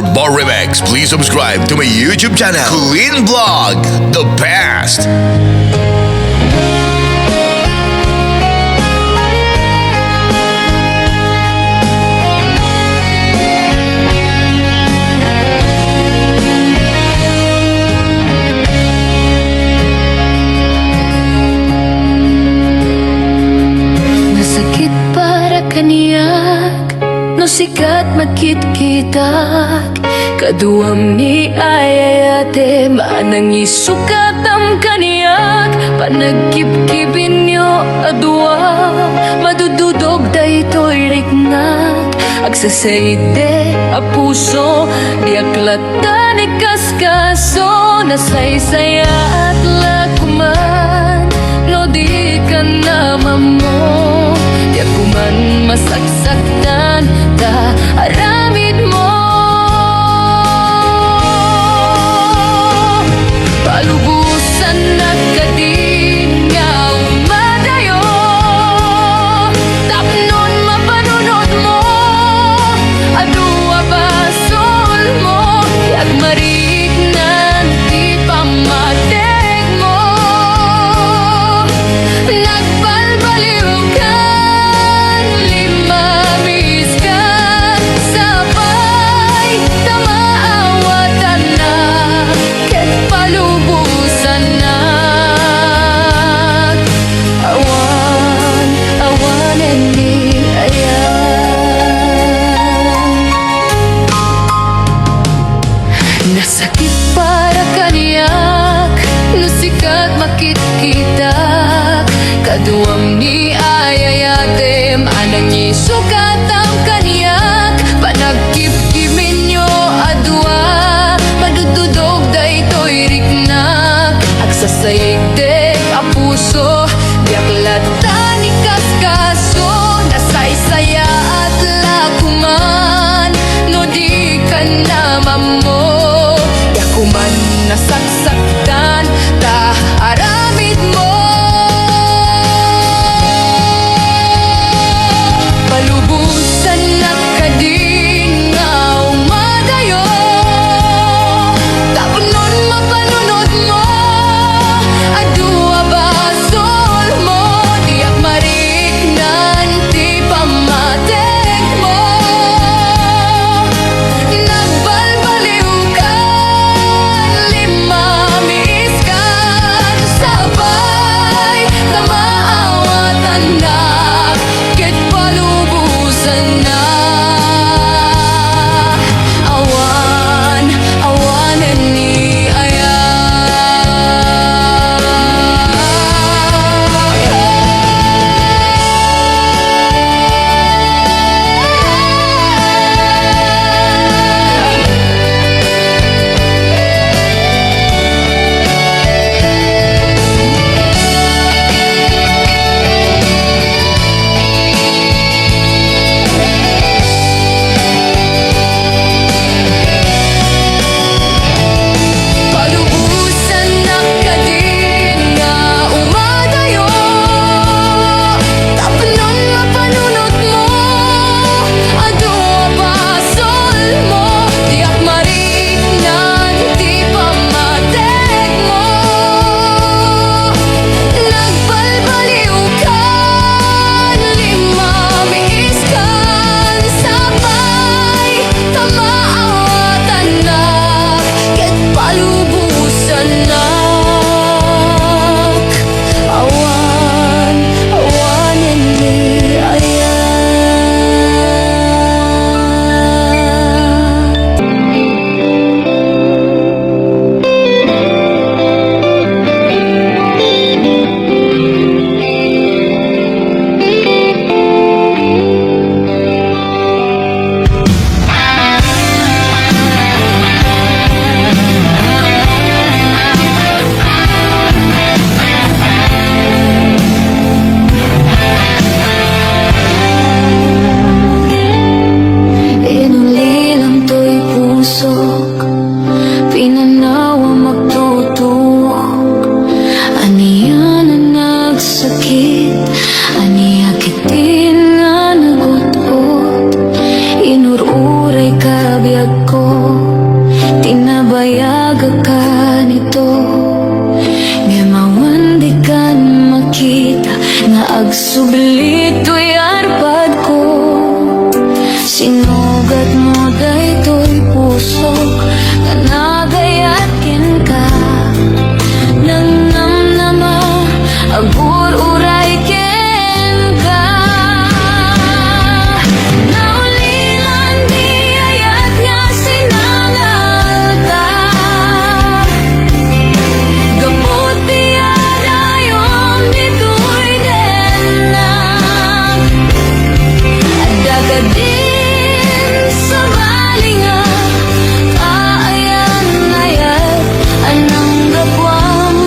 For more remix, please subscribe to my YouTube channel, Clean Vlog, The Best. Nasakit para kaniyak, no sikat magkit-kitak. Kaduam ni ayayate, manang isukat ang kaniyak. Panagkip-kipin nyo adwa, madududog daytoy riknak. Agsasaite a puso, di aklatan ikaskaso. Nasaysaya at lakuman, no di ka naman mo. Di ako man masaksaktan, ta aramid mo. Palubusan na kadin nga umadayo, tapnon mapanunod mo. Adua basol mo, yak marik nanti pamatek mo. Nagbalbaliw ka, limamis ka, sabay tamaawatan na, ket palubusan na. Awan, awan ending ayan. Nasakit para kaniyak, nusikat makit-kitak. Kaduam ni ayayatem, anang isukat ang kaniyak. Panagkip-kimin nyo adwa, madududog daytoy riknak. Agsasayigdek a puso, diaklatan ikaskaso. Nasaysaya at lakuman, no di ka naman mo. Di ako man nasaksaktan, ta aramid mo. Agsubilit to'y arpad ko, sinugat mo daytoy pusok, nga nagayakin ka, nang namnama, agur uray ken ka. Naulilan di ayat nga sinangalta, gapot di adayon dito'y denang, adda din sa balinga, kaayan ayat anang gapwang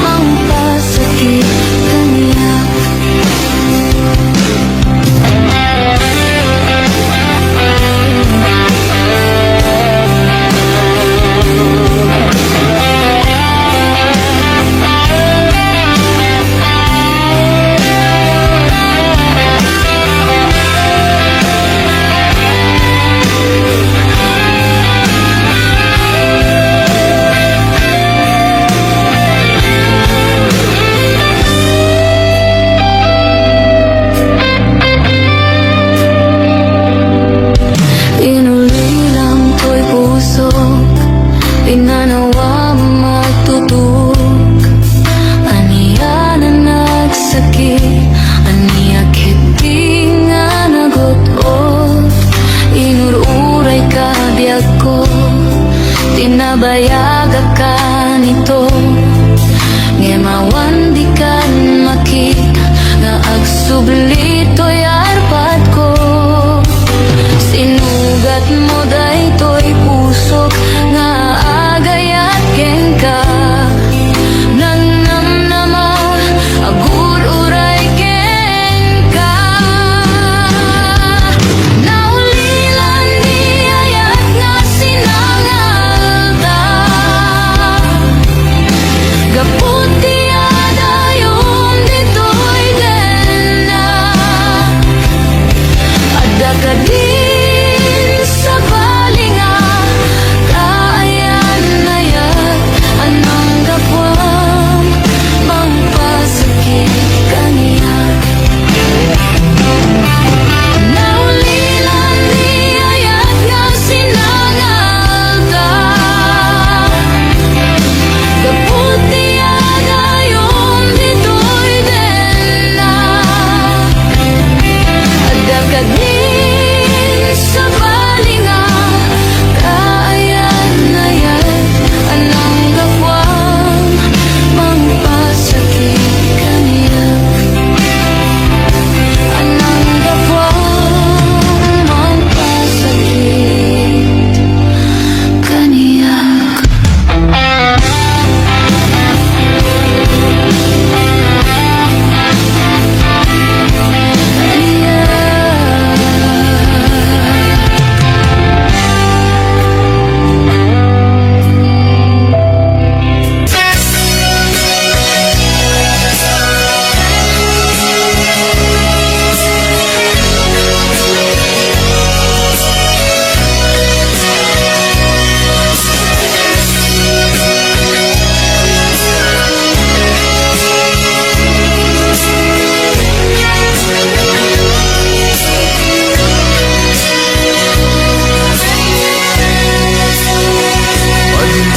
mangpasakit kaniya. Inulilang ko'y pusok, pinanawa magtutok, aniya na nagsakit, aniya kiti nga nagot-ot, inururay ka biyag ko, tinabayaga ka nito, ngemawan di kan makita, nga agsubli to'y arpad ko. Sinugat mo daytoy pusok, nga agayat ken ka, nang namnama, agur uray ken ka. Naulilan di ayat nga sinangalta, gapot di adayon dito'y denang, adda ka din sa balinga, kaayan ayat anang gapwang mangpasakit kaniya. Naulilan di ayat nga sinangalta, gapot di adayon dito'y denang, adda ka din sa balinga, kaayan ayat anang gapwang mangpasakit kaniya. Anang gapwang mangpasakit kaniya.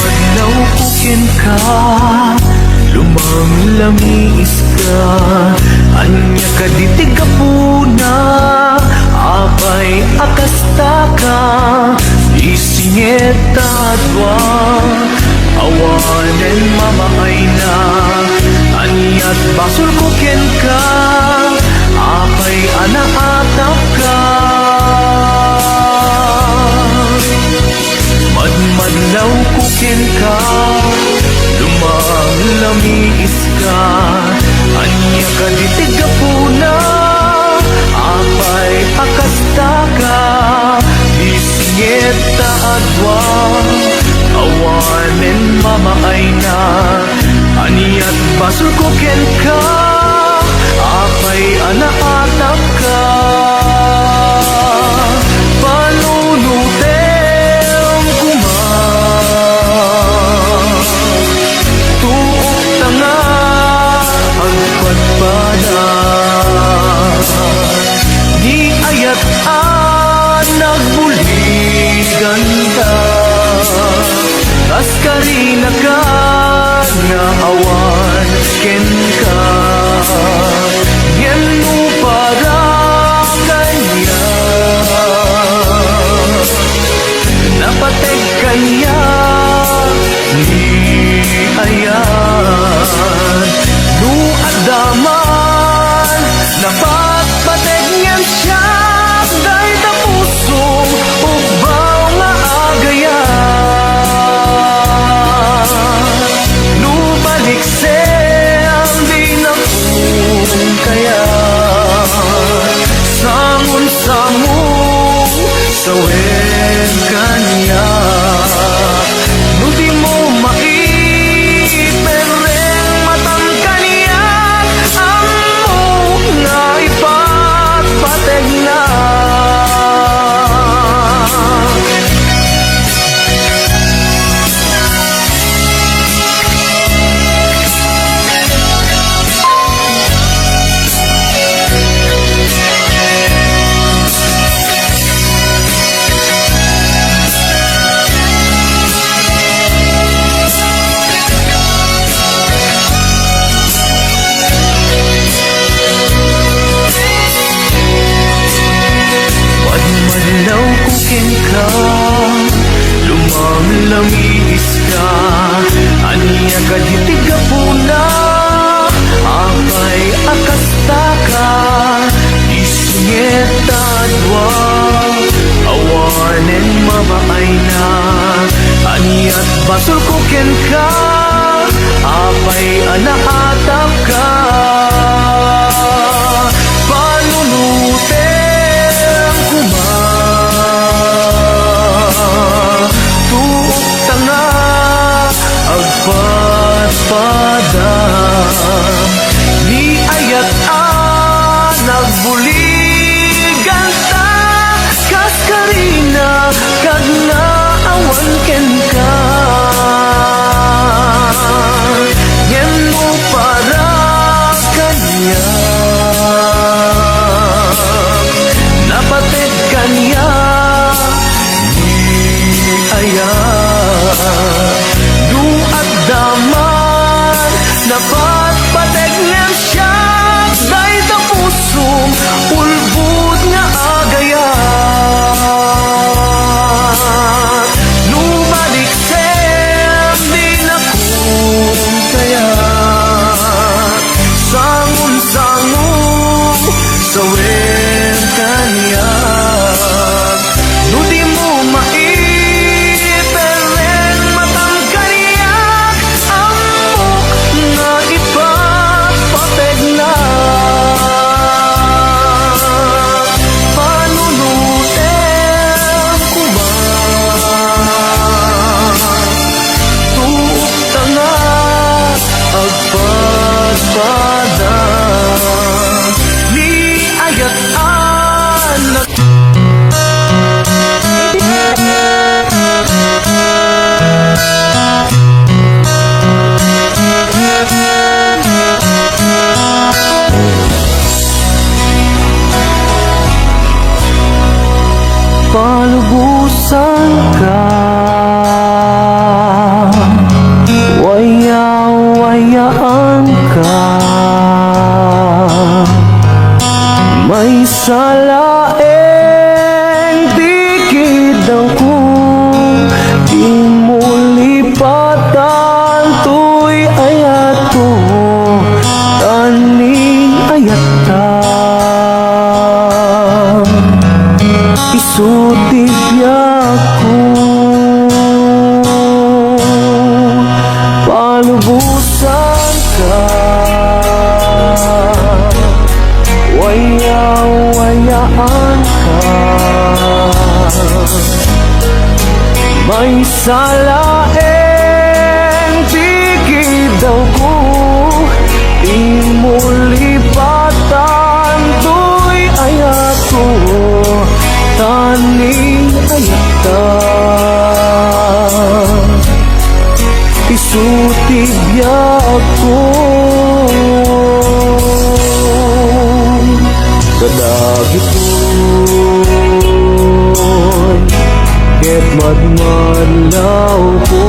Madlaw kukin ka, lumang-lamis ka, anya ka ditig ka puna, apay akasta ka, isingit adwa, awanen mamaay na, anyat basol kukin ka, apay anaatap ka. Madlaw kukin ka, lumang-lamis ka, anya ka ditig ka puna, apay akasta ka, isingit ta adwa, awanen mamaay na, aniat basol kukin ka, apay anaatap ka. Panunutem kuma, tuok tanga, agpatpada, basol ko ken ka, apay anaatap ka. Panunuten kuma, tuok tanga, agpadpada. Ni ayat nagbuligan ta, kas karina, kag naawan ken ka. Yan mo para kanya, napatid kanya, ni ayat. Duat daman, napatpatid niya siya, day da pusong, ulbud nga agayat. Lumalik sem, di na kung kaya, sangun-sangun, sawen kanya. No di mo maiperen matang kaniyak, amok nga ipapateg na. Panunuten kuma, tuok tanga, agpadpada. Ni ayat anak palubusan ka, waya-wayaan ka. May salaeng dikit daw kung di mo lipatan, tuy ayat ko, taning ayat ka. Isutibyak ko, palubusan ka, waya-wayaan ka. May salaeng tigid daw ko, di mo lipatan, tuy ayat ko, taning ayat ka. Isutibyak ko, kadagit ko'y ket madmadlaw ko.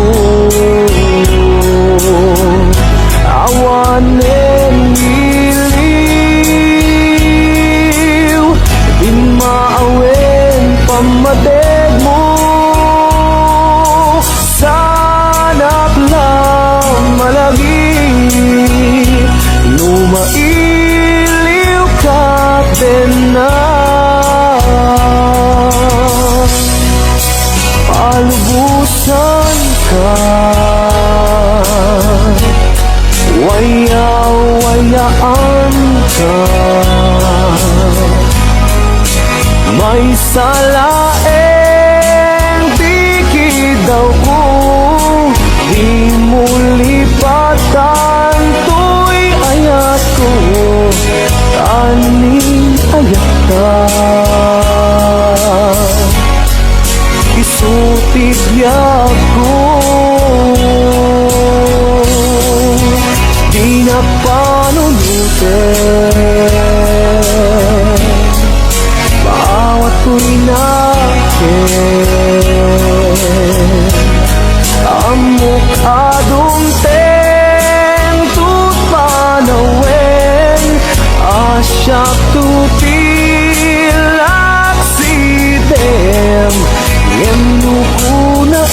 Awanen iliw, di maawen pamadeg mo. Sanak lang malagi, lumailiw ka din na. Palubusan ka, waya-wayaan ka. May salaeng dikit daw ko, di mo lipatan, tuy ayat ko, taning ayat ka. Isutibyak ko, di na panunuten, bawat ko'y nakin. Amok adumten tut panawen, asyak tutilak sidem. Ngem nukuna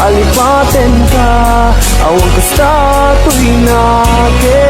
alipaten ka, awang kasta to'y nakin.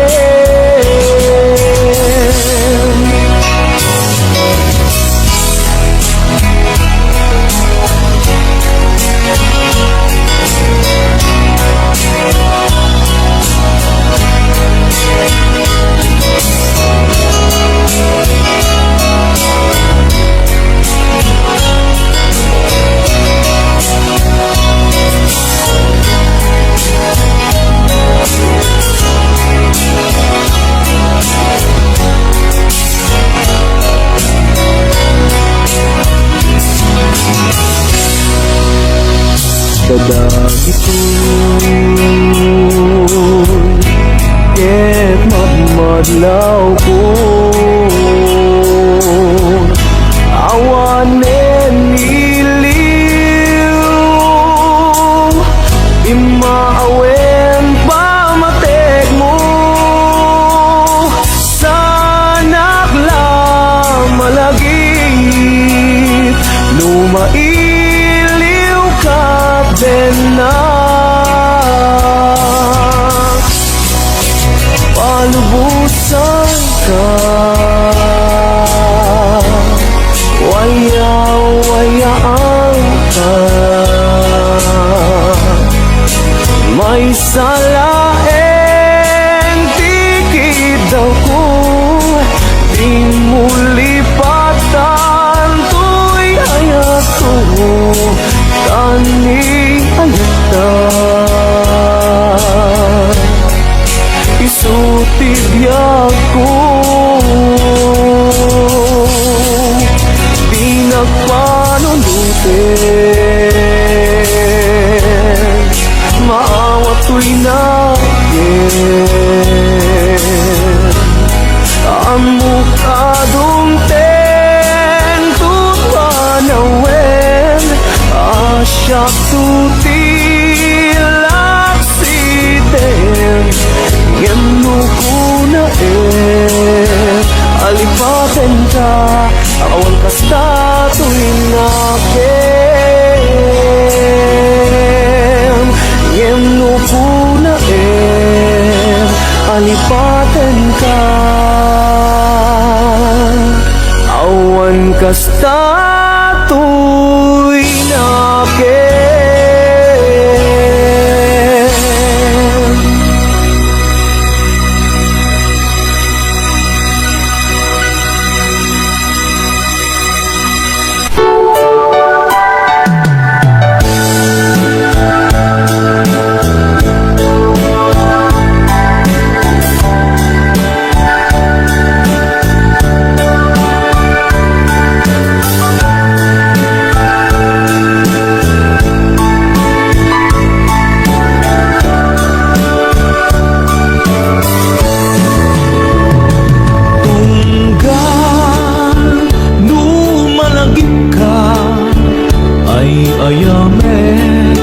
dagitoy ket magmadlaw ko awanen iliw di maawen pamatek mo sanak lang malagit lumailiw ka din na palubusan ka waya-wayaan ka may salaeng tikid daw ko di muli patan to'y ayat ko tani ayatan isutibiyag ko di nagpanulutin maawat ko'y nagyen amo kadungten tutanawen asyak tutilak siden Yemno kuna alipaten ka awan kasta tuwing akin Yemno kuna alipaten ka awan kasta tuwing akin ayamet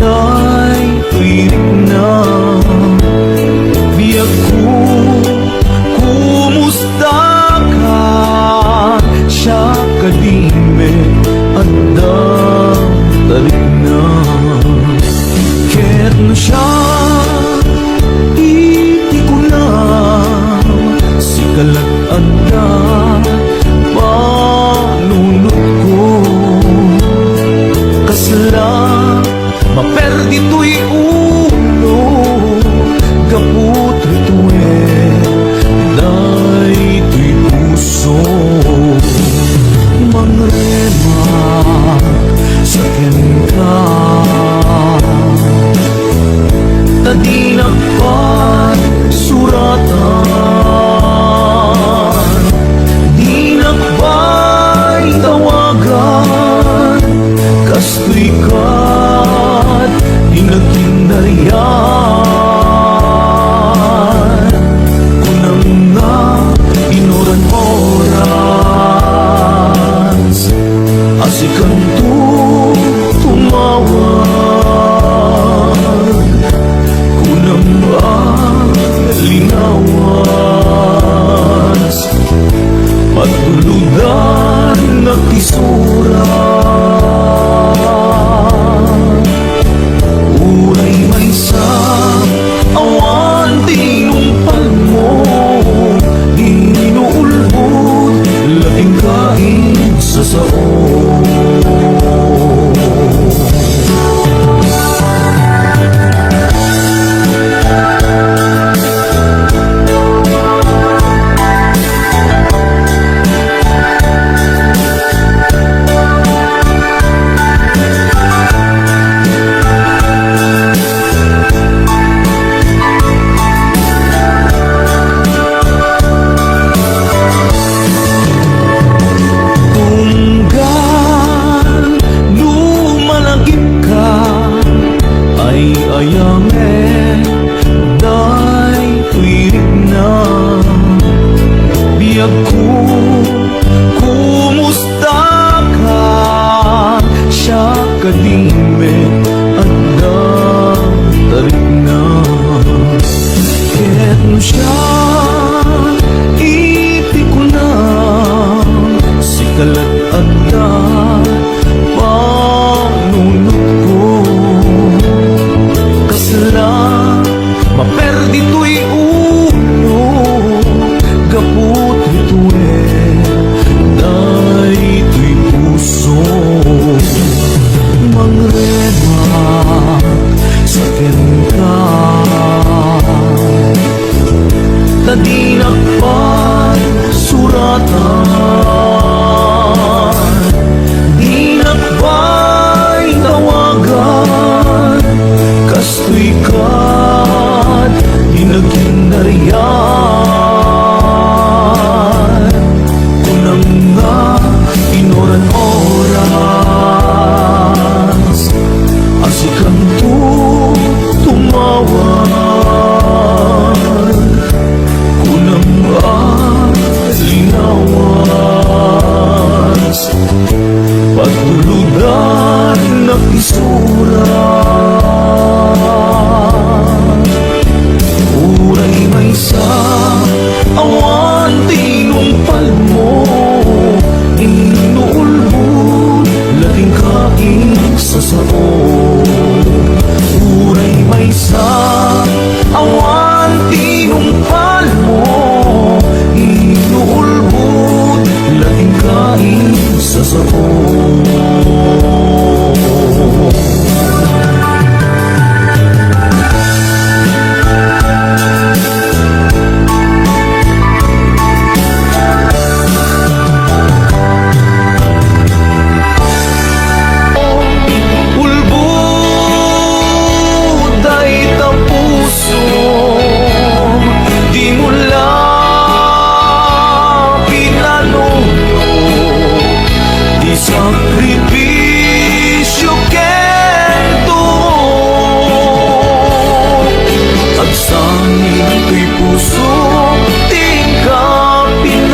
nay pirik na biyak ko kumusta ka siya kadime at datarik na ket no siya iti ko na si kalat anda panunod ko kasla maperdi to'y ulo kaputri to'y day to'y puso mangrema sa ka tadinakpan suratan dinakbay tawagan kastoy kat di naging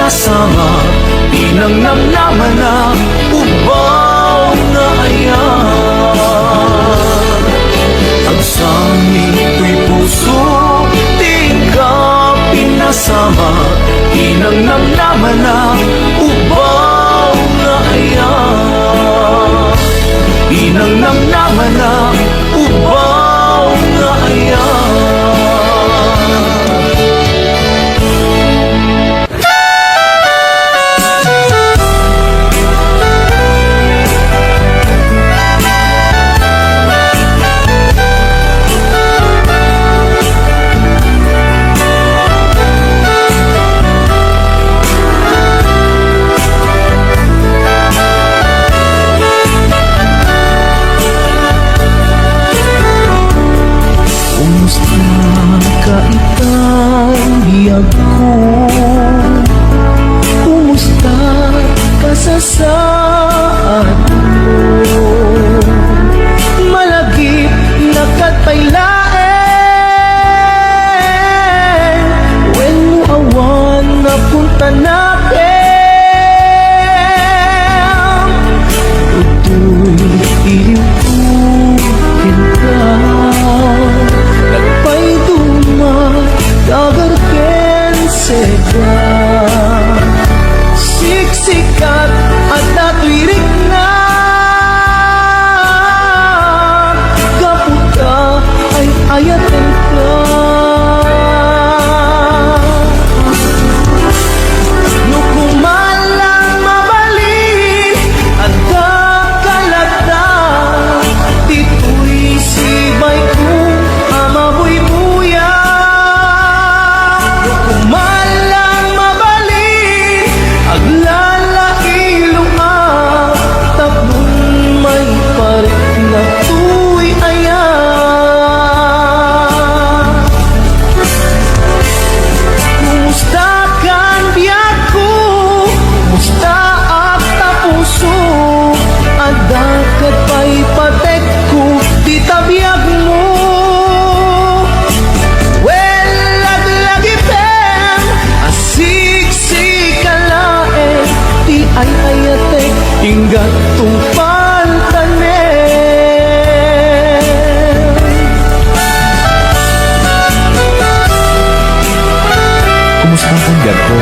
pinasama, pinangnamnaman na ubaw na ayan. Ang sangin ko'y puso, di ka pinasama, pinangnamnaman na ubaw na ayan. Pinangnamnaman na ubaw na ayan. Kumusta ka itang biyag ko? Kumusta ka sa saan mo? Malagip na katpailaen, when mo awan na punta natin. Tutoy iliw ka, nagpay dumat dagar ken sega, siksikat at natwirik na kaputa ay ayaten ka. No kumalang mabalik at kakalata, dito'y sibay ko amabuy-buya. No kumalang mabalik aglalailu tapnon may parik na tuy ayan. Kumusta kan biyak ko? Kumusta at tapuso? Adakat pa'y patek ko, di tabiyag mo. Well, laglagipem, asiksikkalaen, di ay ayatek, inggat tungpal tanen. Kumusta kang ko?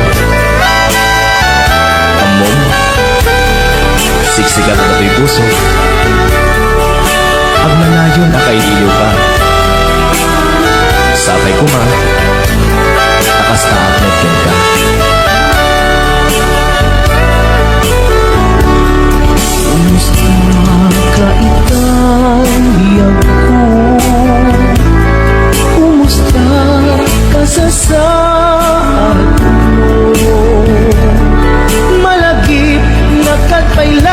Among siksikan na ito'y puso. Ang nanayon na kailiyo ka. Sabay ko ma, akas na agnet ka. Kumusta ka itang biyag ko? Kumusta ka sa saan mo? Malagip na katpailaen,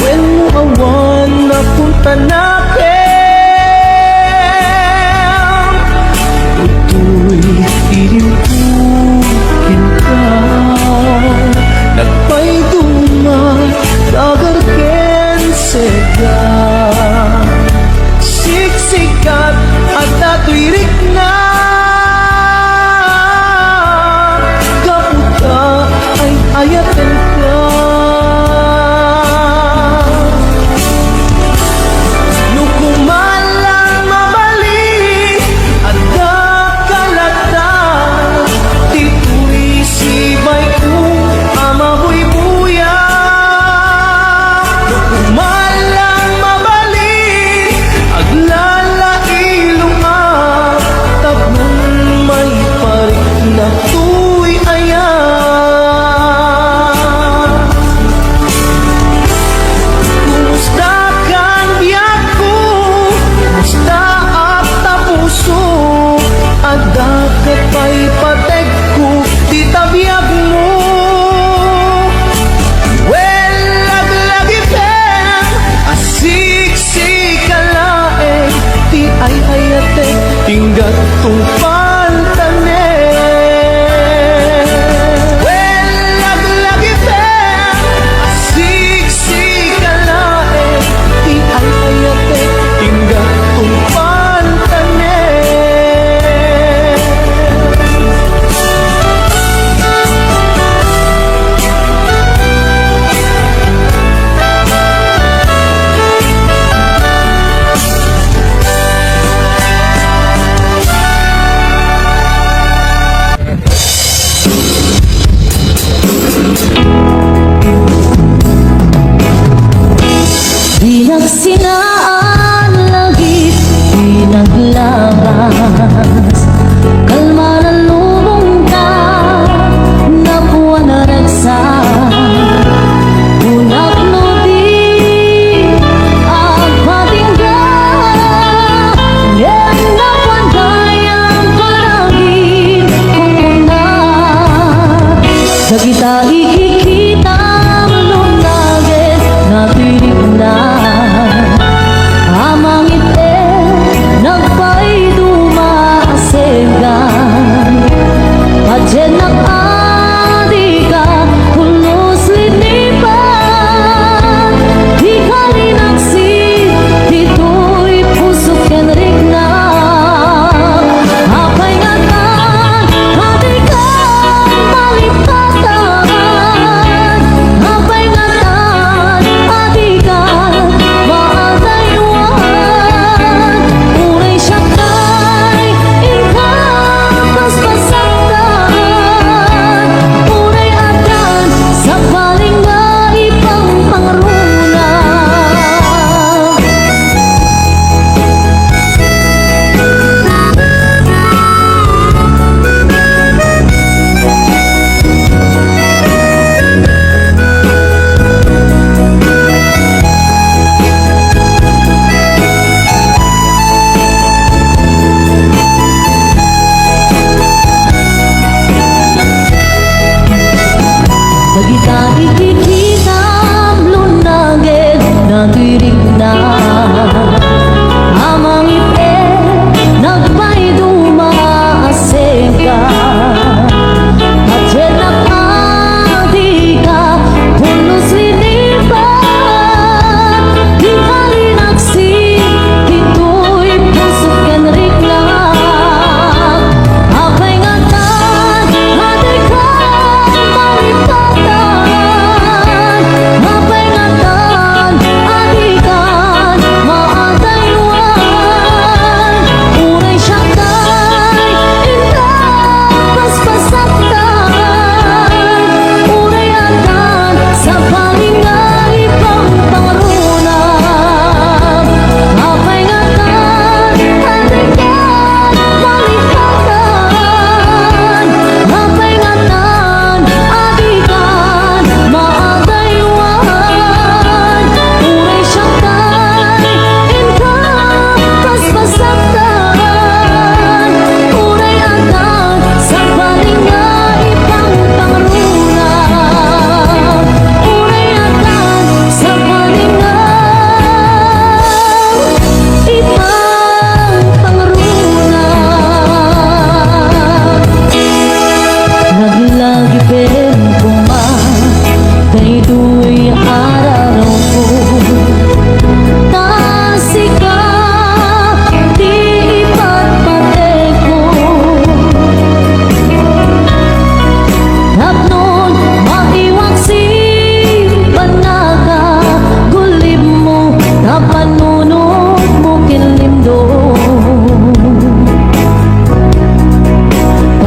when mo awan na punta natin.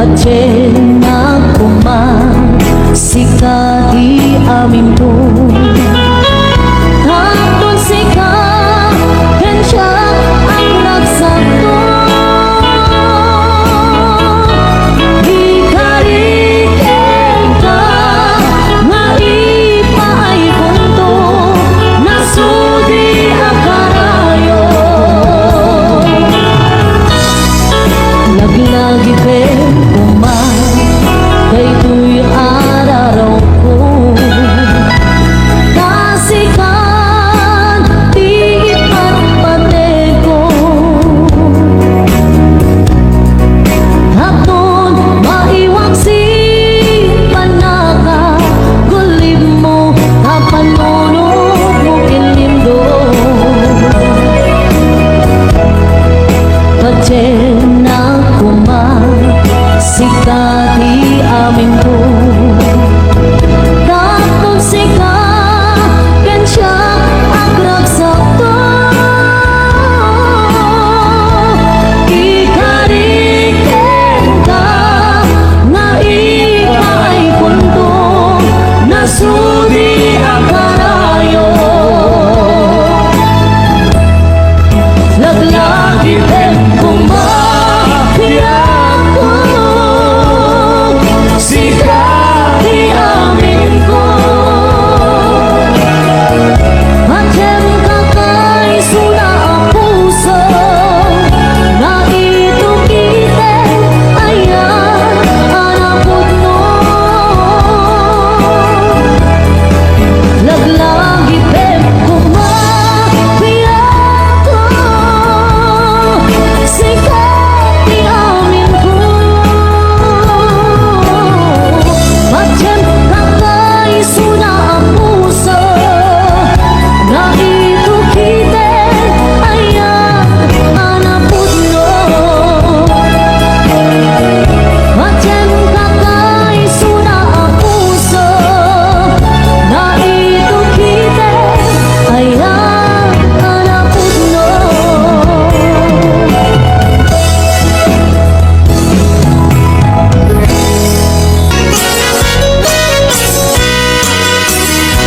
Pacen ako man sikati amin to Hapon sika kensya ang nagsakto Ikariken ka nga ipaay punto nasudi akarayo Laglagi kumang kay tuy araraw ko Kasikan di ipatpate ko Hapon maiwang si panaka Gulib mo kapanunod mo kilindo Pacen ako man sikati amin ko Tapos sika kensya agragsakto Ikariken ka nga ipaay punto nasudi akarayo Laglagi kumakiyak ko Sikati amin ko Macem kakay suna ang puso Na itukite ayan anapot mo Laglagi kumakiyak ko Sikati amin ko Macem kakay suna ang puso Na itukite ayan anapot mo Macem kakay suna ang puso Na itukite ayan anapot mo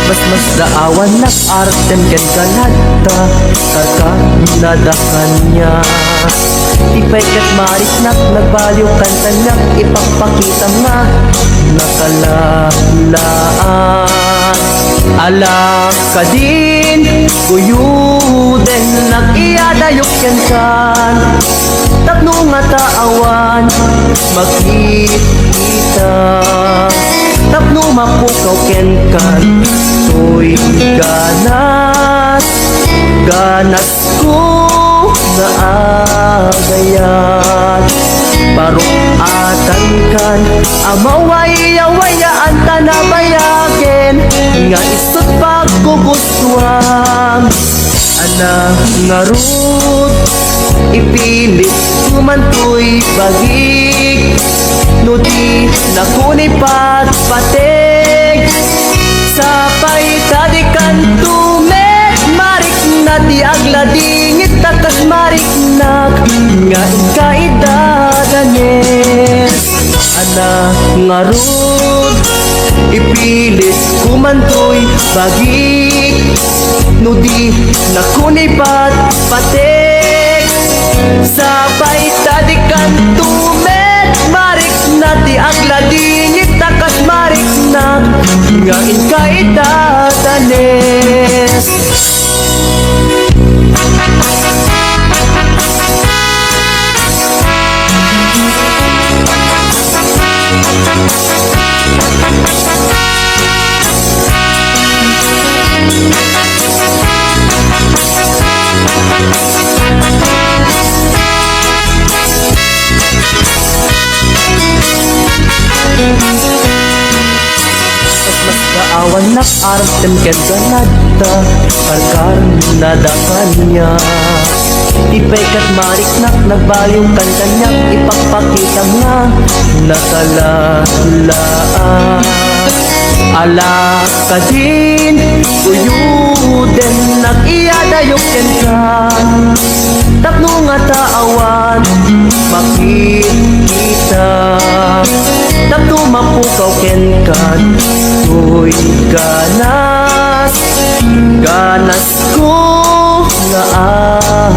Mas daawan nak artem ken kanada Kakak nadakan niya Ipay kat marik nak nagbaliw kanta niyak Ipagpakita nga nakalalaan Alak ka din Kuyuden nag-iadayok yan kan Tapno nga taawan Makikita Tapno mapukaw ken kan To'y ganas Ganas ko na agayan Parukatan kan Amaway-awayaan tanabayagen Nga isot pagkugustuhan Anak nga rut Ipilit kumantoy bagig Nudi nakunipat patig Sapay tadikan tumet Marik na di agladingit takas marik nak Nga ikaidadanes Anak nga rud Ipilit kumantoy bagig Nudi nakunipat patig Sapay tadikan tumet Marik na di agladingit takas marik nak Nga ikaidadanes Mas kaawan nak artem ken ganada Karkar nadakan niya Ipay kat marik nak nagbaliw kan kanyak Ipagpakita nga nakalalaan Alak ka din Uyud den nag-iyadayok ken ka tapno nga taawan makikita tapno mapukaw ken ka tuy ganas ganas ko nga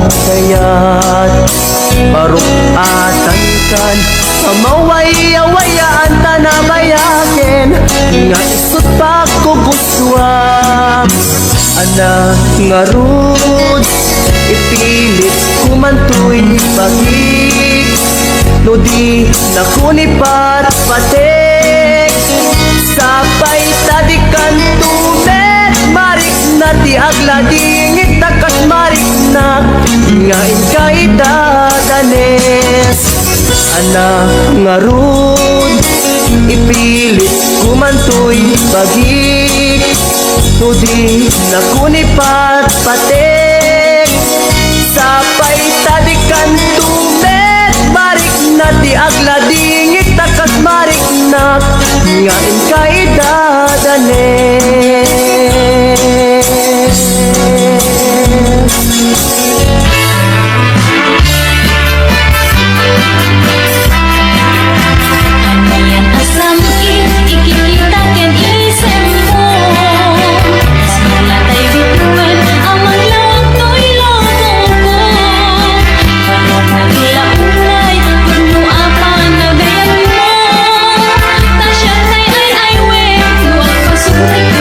akayat barok atangkan maway-awayaan tanamayakin nga isot pa ko guswam ana nga rud ipilit kumantoy pagig no di nakunipat patek sapay tadikan tumet marik na di agladingit takas marik na ngain kaitadanes ana nga rud ipilit kumantoy pagig no di nakunipat patek sapay tadikan tumet marik na di agladingit takas marik na ngain kaidadanes. Ayan asam ikikita ken isem mo Simula tayo bituin amang laot no'y loto ko Panong nagulaulay kuno apang nagayan mo Tasya kay ay we luwag pasulit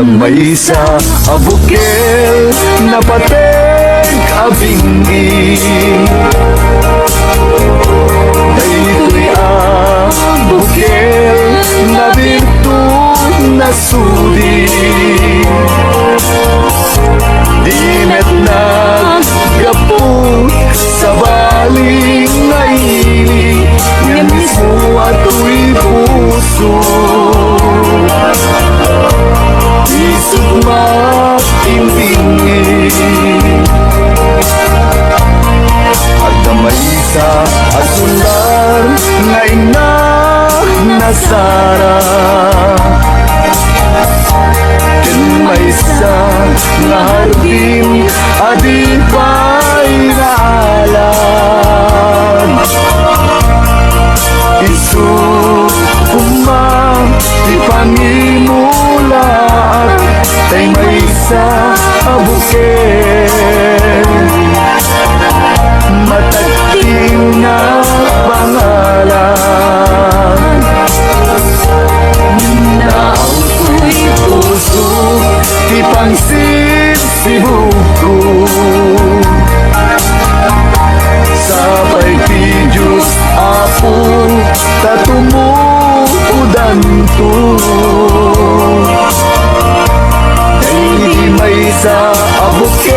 Damay sa abukel na pateng abingi Daytoy abukel na birtud na sudi Dimet nagapot sa baling na ili Nga mismo ato'y puso Isip matimbingi At damay sa asular nga ina nasara Ken may sa nga hardin adi pa'y naalan Isu kumang ipangimulat Tay may sa abuken Matagting na pangalan Na ako'y puso ipangsin si buko Sabay ti Diyos Apo tatumudan to Hindi may sa abuke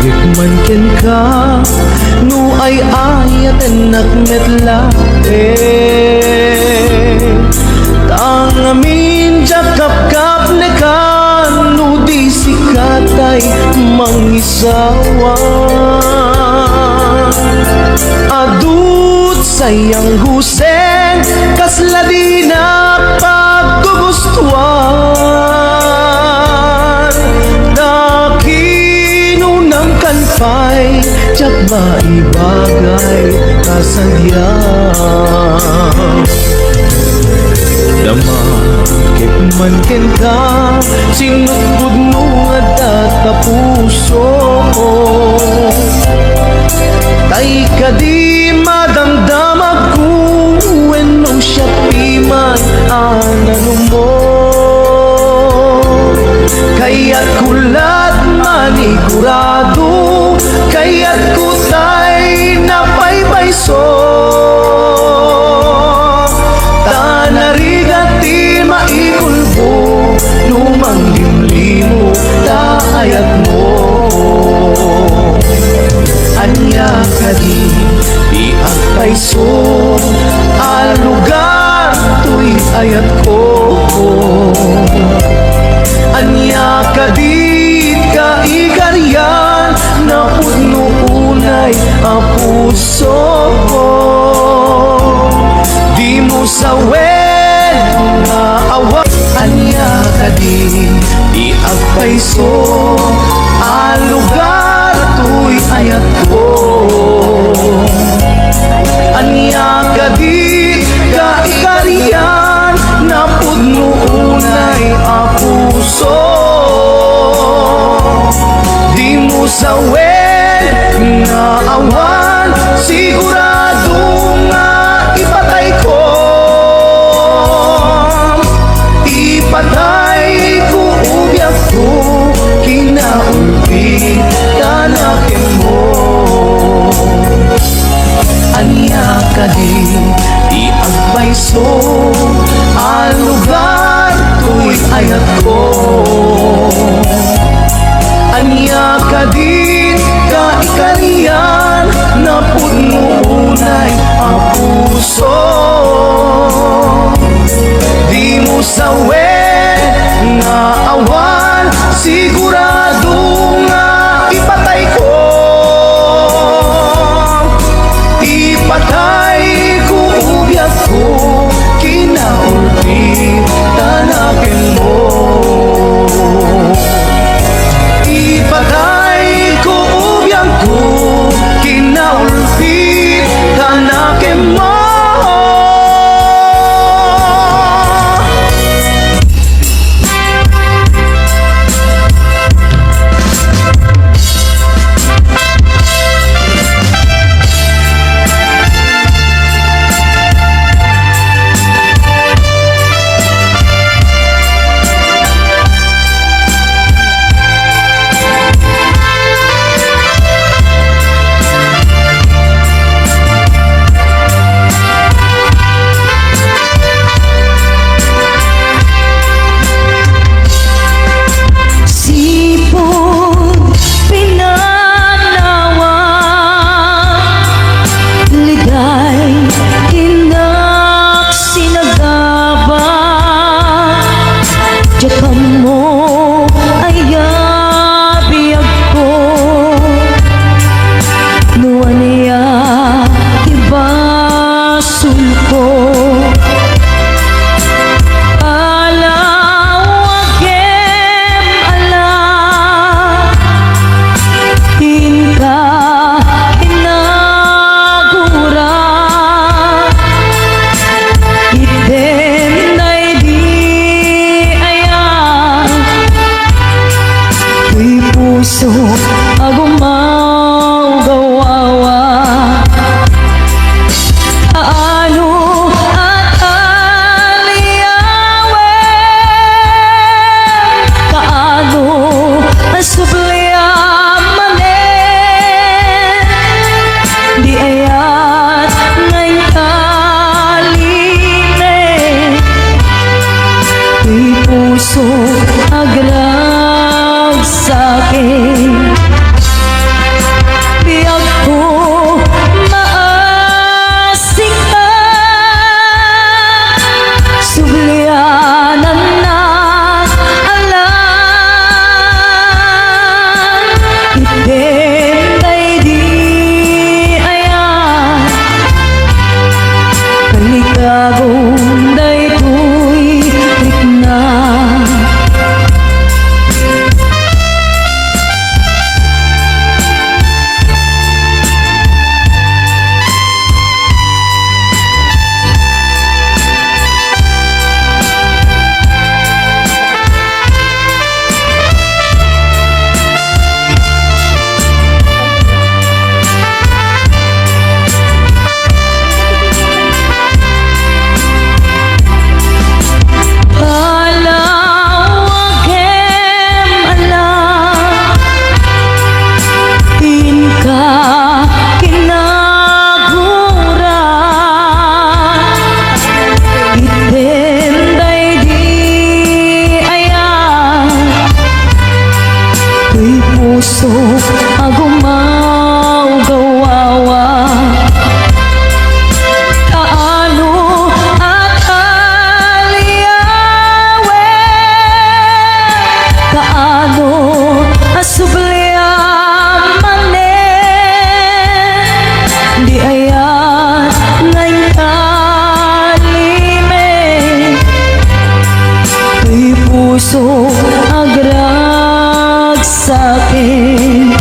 Gikman ken ka no ay ayaten nakmetla Tang amin jakap kap nekan no di sikatay mangisawa Adut sayang huseng kasla di na paggugustuhan Nakinunang kanpay Tsak ba ibagay kasadyan Dama man ken ka sinugod no nga kapuso Tay ka di madamdamag ko when no siya piman anano mo Kaya't kulat manigurado Kaya't kutay napaybayso Tanarigati maikulbo Lumang limlimo Taayat mo Anya ka di agpayso Al lugar to'y ayat ko Anya ka di kaikaryan Na pudno unay ang puso ko Di mo sawen nga awa Anya ka di agpayso Al lugar to'y ayat ko Anya ka di kaikaryan Na pudno unay ang puso Di mo sawen nga awan Sigurado nga ipatay ko Ipatay ko ubyak ko Kinaulpi tanakin mo Anya ka di agpayso Ang lugar to'y ayat ko Anya ka di kaikarian Na pudno unay ang puso Di mo sawen nga awan Sigurado nga ipatay ko Ipatay ko ubyak ko Kinaulpi tanakin mo Ipatay ko ubyak ko Kinaulpi tanakin mo puso agrag sa'kin Denday di ayan Kaligagong daytoy rikna puso agumaw gawawa kaano at aliyawe kaano asubliamane di ayat ngayon kalime tuy puso agrag sa'kin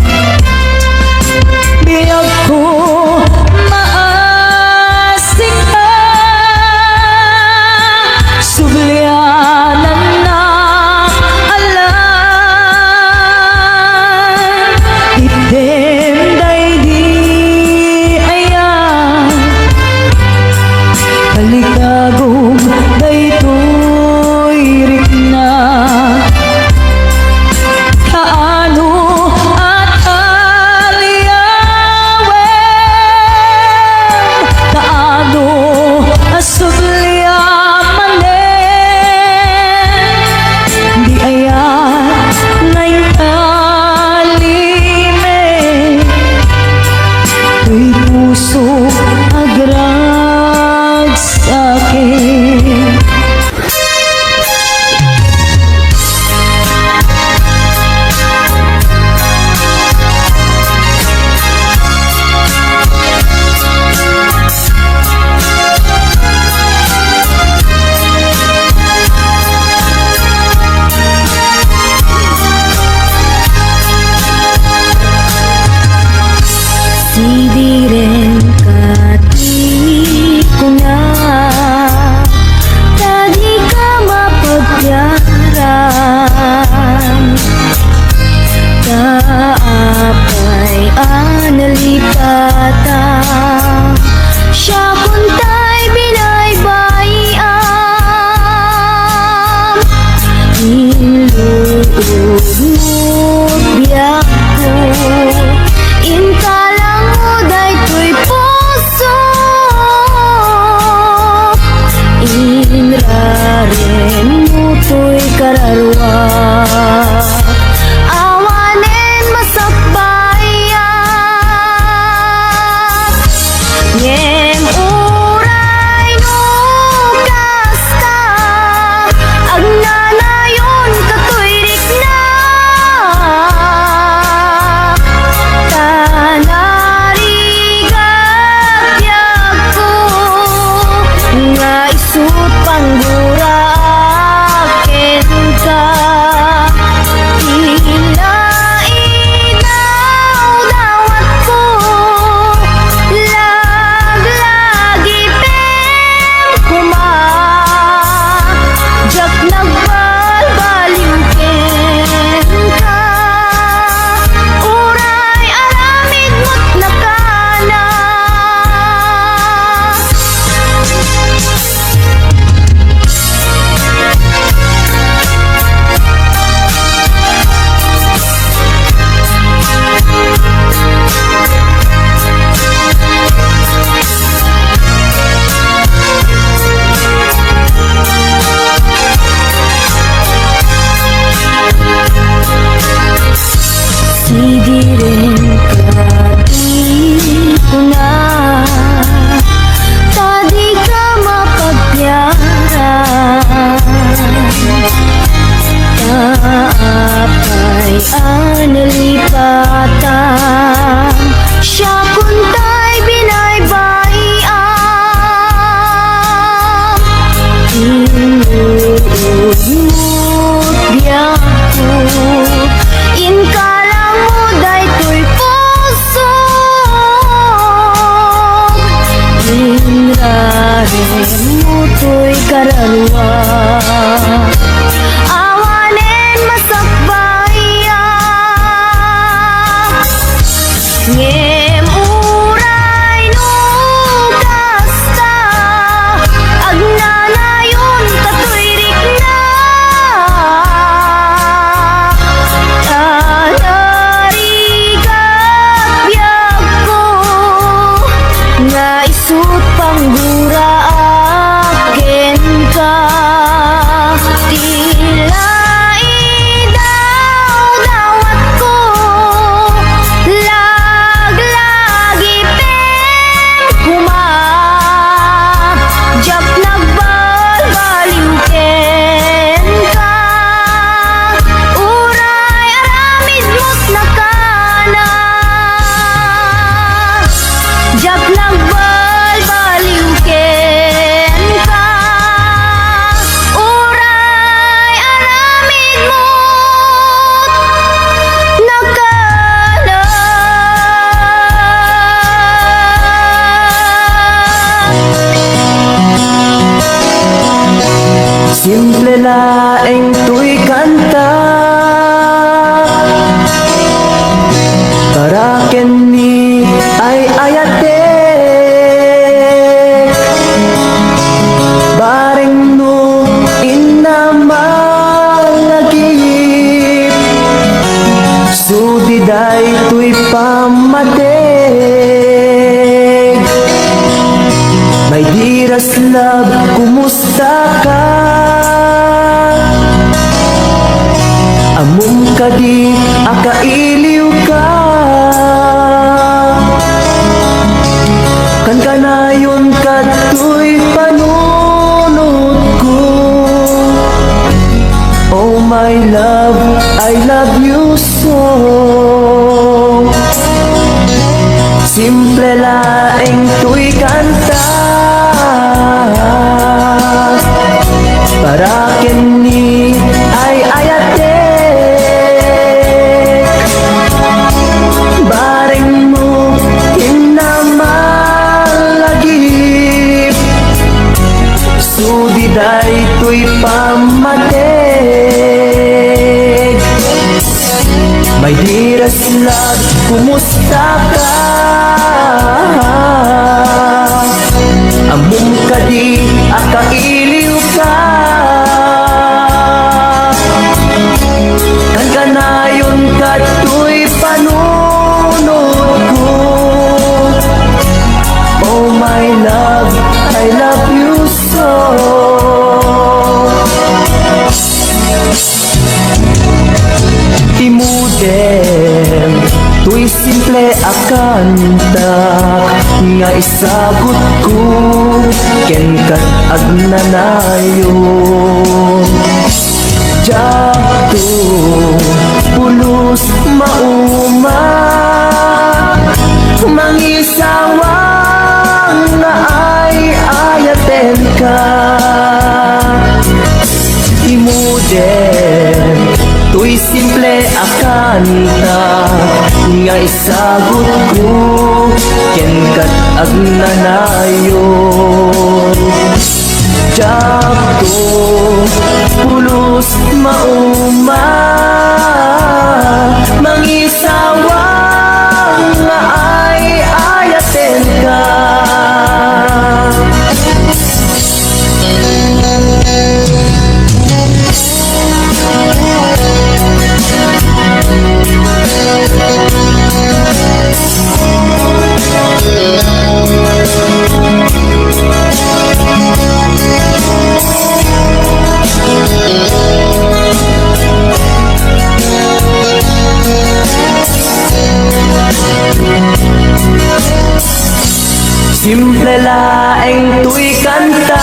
awanen masakbaya ngem uray no kasta agnanayon katoy rikna anarigat biyag ko nga isut panggura akin ka tila idaw-dawat ko laglagi pen kuma jak nagbalbaliw ken ka uray aramid mo't nakana jak nagbalbaliw ken ka uray aramid mo't nakana. Simple laeng tuy kanta para kenni ay ayate bareng no inamalagip sudiday tuy pamatig. My dearest love, kumusta ka? Among kadi akailiw ka kan kanayon katoy panunod ko. Oh my love, I love you so. Simple laeng tuy kanta para kenni ay ayate bareng mo inamalagip sudiday tuy pamatig. My dearest love, kumusta ka? Among kadi akailiw ka kan kanayon katoy panunod ko. Oh my love, I love you so. Imudem tuy simple akanta nga isagot ko ken kat agnanayon jakto pulos mauma mangisawang nga ay ayaten ka. Imudem tuy simple akanta nga isagot ko ken kat agnanayon jakto pulos mauma mangisawang nga ay ayaten ka. Simple laeng tuy kanta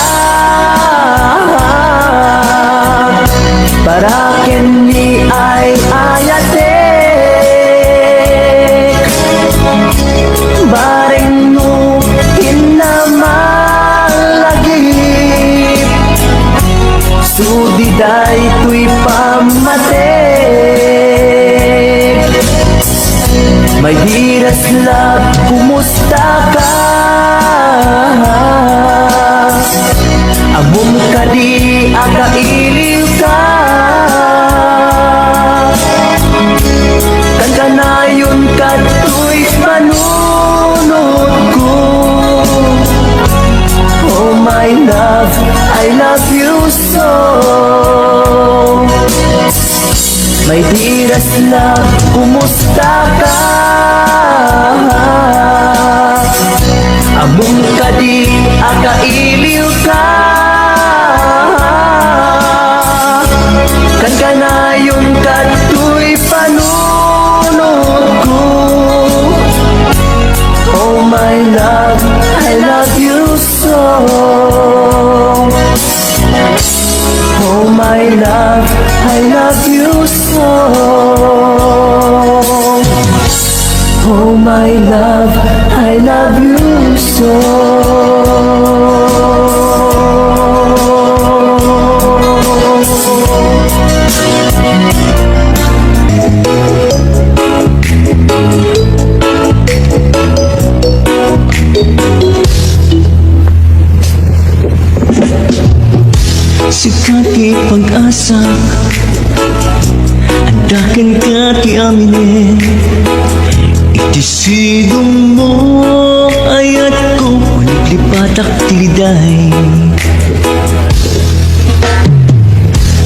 para kenni ay ayate bareng no inamalagip sudiday tuy pamatig. My dearest love, kumusta ka? Among kadi akailiw ka. Kanayon ka to'y panunod ko. Oh my love, I love you so. My dearest love, kumusta ka? Among kadi akailiw ka. Kanayon ka to'y panunod ko. Oh my love, I love you so. Oh my love, I love you so. Oh my love, I love you so. Sikat kay pag-asa, andakan ka ti amine. Itisidong mo ayat ko, uliglipatak tiliday.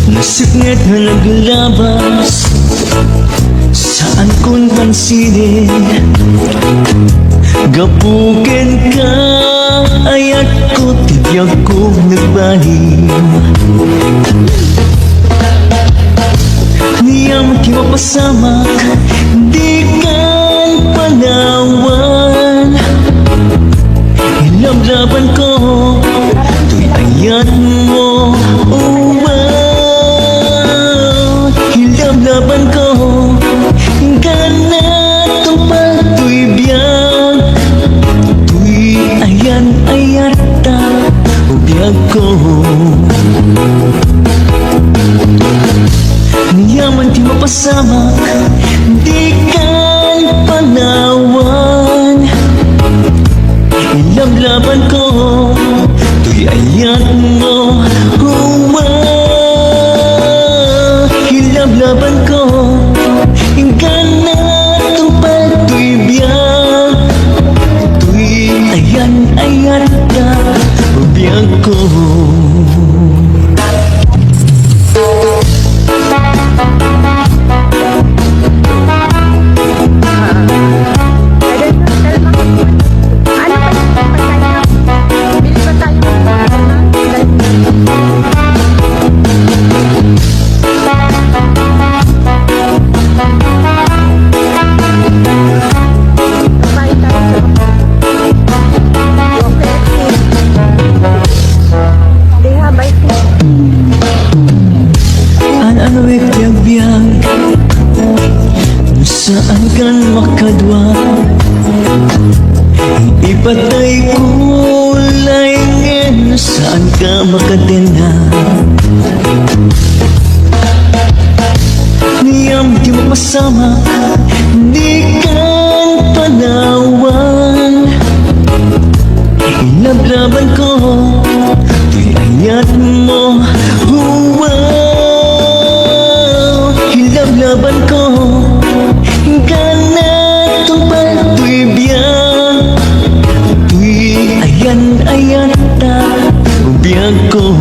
Nasagnet na naglabas, saan kong pansinin. Gapukin ka, ayat ko, tibiyag ko nagbalim. Niyam di mapasamak, di kan panawan. Ilablaban ko, to'y ayat mo, oh wow. Ilablaban ko, ganat ang pagto'y biyag. To'y ayan ta, ubiyag ko. Niyaman di mapasamak, di kan panawan. Ilablaban ko, to'y ayat mo, oh wow. Ilablaban ko, ganat ang pagto'y biyag. To'y ayat ka, ubiyag ko. Ano biyag-biyag, saan kan makadwa? Ipatay ko laingin, saan ka makadena? Niyam di mapasama, di kan panawan. Ilablaban ko, to'y ayat mo, huwag. Ilablaban ko, ganat ang pagto'y biyag. To'y ayan ta, ubiyag ko.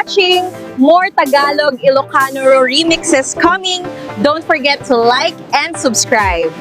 watching. More Tagalog Ilocano remixes coming. Don't forget to like and subscribe.